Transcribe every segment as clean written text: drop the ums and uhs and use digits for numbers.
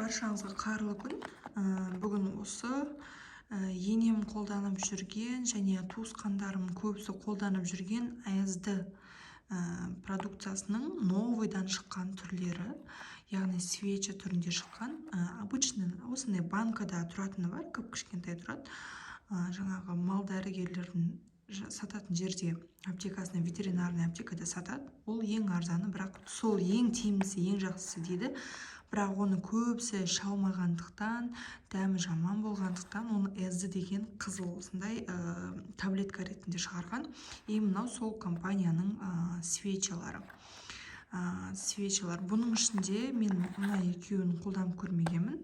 Баршаңызға қайырлы күн. Бүгін осы енем қолданып жүрген және туысқандарым көбісі қолданып жүрген АСД продукциясының новыйдан шыққан түрлері, яғни свеча түрінде шыққан. Обычный осындай банкада тұратыны бар, кішкентай тұрады. Жаңағы мал дәрігерлердің сататын жерде, аптекасында, ветеринарный аптекада сатады. Ол ең арзаны, бірақ сол ең тиімдісі, ең жақсысы дейді. Бірақ оны көбісі іше алмағандықтан, дәмі жаман болғандықтан, оны АСД деген қызыл осындай таблетка ретінде шығарған. Мынау сол компанияның свечалары. Бұның ішінде мен мына екеуін қолданып көрмегенмін.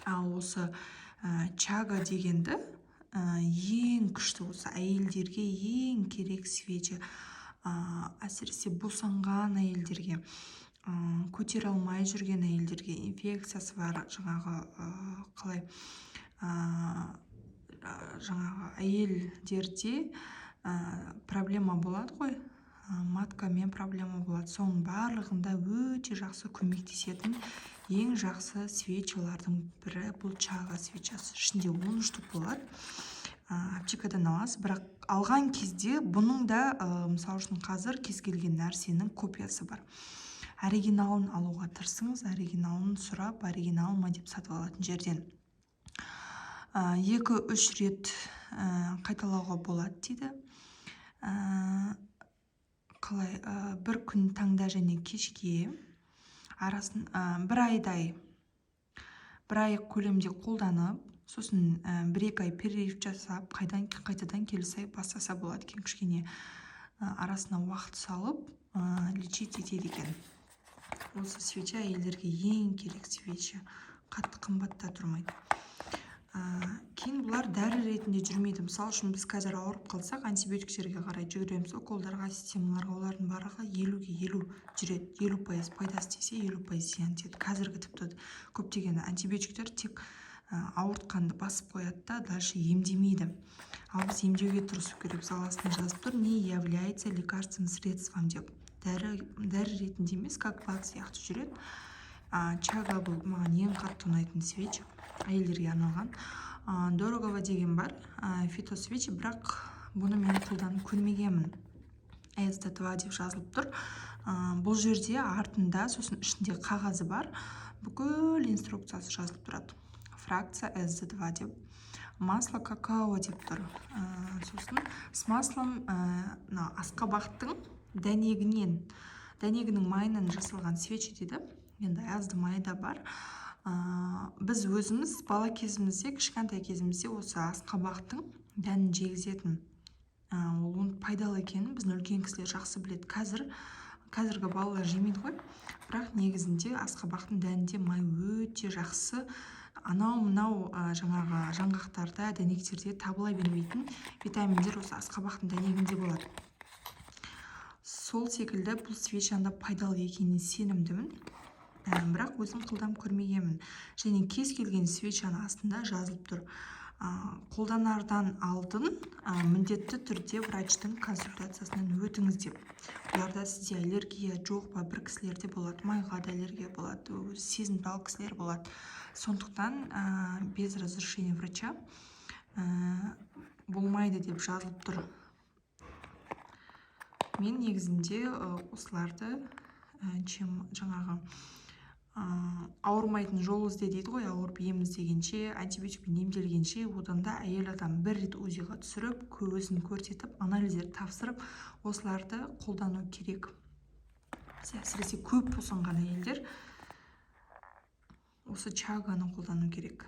Ал осы чага дегенді ең күшті, осы әйелдерге ең керек свеча. Әсіресе босанған әйелдерге, көтере алмай жүрген әйелдерге, инфекциясы бар, жаңағы әйелдерде проблема болады ғой, маткамен проблема болады. Соның барлығында өте жақсы көмектесетін ең жақсы свечалардың бірі бұл чага свечасы. Ішінде 13 штук болады. Аптекадан аласыз, бірақ алған кезде бұның да мысалы үшін қазір кез келген нәрсенің копиясы бар. Оригиналын алуға тырысыңыз, оригиналын сұрап, оригинал ма деп сатып алатын жерден. 2-3 рет қайталауға болады дейді. Бір күн таңда және кешке арасын бір ай көлемде қолданып, сосын 1-2 ай перерыв жасап, қайтадан келесі ай бастаса болады екен. Кішкене арасына уақыт салып лечить етеді екен. Осы свеча әйелдерге ең керек свеча. Қатты қымбатта тұрмайды. Кейін бұлар дәрі ретінде жүрмейді. Мысалы үшін біз қазір ауырып қалсақ, антибиотиктерге қарай жүгіреміз, уколдарға, системаларға, олардың барлығы 50-ге 50 жүреді. 50% пайдасы тисе, 50% зиян тиеді. Қазіргі тіпті көптеген антибиотиктер тек ауыртқанды басып қояды да, дальше емдемейді. Ал біз емдеуге тырысу керек. Астында жазып тұр, не является лекарственным средством деп. Дәрі ретінде емес, как бак сияқты жүреді. Чага бұл маған ең қатты ұнайтын свеча, әйелдерге арналған. Дорогова деген бар, фитосвеча, бірақ бұны мен қолданып көрмегенмін. АСД2 деп жазылып тұр. Бұл жерде артында, сосын ішінде қағазы бар, бүкіл инструкциясы жазылып тұрады. Фракция АСД2 деп. Масло какао деп тұр. Сосын с маслом асқабақтың дәнегінің майынан жасалған свеча дейді. Енді АСД майы да бар. Біз өзіміз бала кезімізде, кішкентай кезімізде осы асқабақтың дәнін жегізетін. Оның пайдалы екенін біздің үлкен кісілер жақсы біледі. Қазіргі балалар жемейді ғой. Бірақ негізінде асқабақтың дәнінде май өте жақсы. Анау-мынау жаңағы жаңғақтарда, дәнектерде табыла бермейтін витаминдер осы асқабақтың дәнегінде болады. Сол секілді бұл свечанда пайдалы екеніне сенімдімін. Бірақ өзім қолданып көрмегенмін. Және кез келген свечаның астында жазылып тұр. Қолданардан алдын міндетті түрде врачтың консультациясынан өтіңіз деп. Бұларда сізде аллергия жоқ па, бір кісілерде болады, майға да аллергия болады, сезімтал кісілер болады. Сондықтан без разрешения врача болмайды деп жазылып тұр. Мен негізінде осыларды жаңағы ауырмайтын жол ізде дейді ғой, ауырып ем іздегенше, антибиотикпен емделгенше, одан да әйел адам бір рет УЗИ-ға түсіріп, көзін көрсетіп, анализдер тапсырып, осыларды қолдану керек. Әсіресе көп босанған әйелдер осы чаганы қолдану керек.